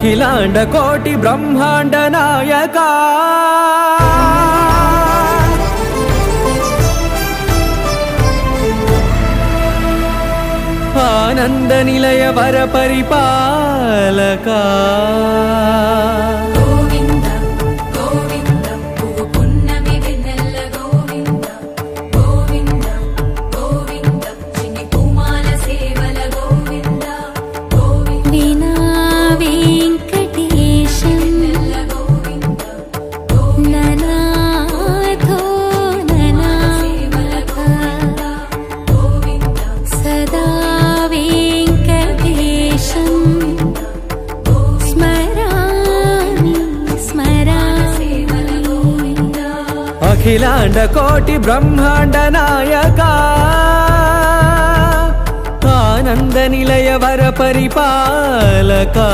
अखिलांड कोटि ब्रह्मांड नायका आनंद निलय वर परिपालका अखिलांड कोटि ब्रह्मांड नायका आनंद निलय वर परिपालका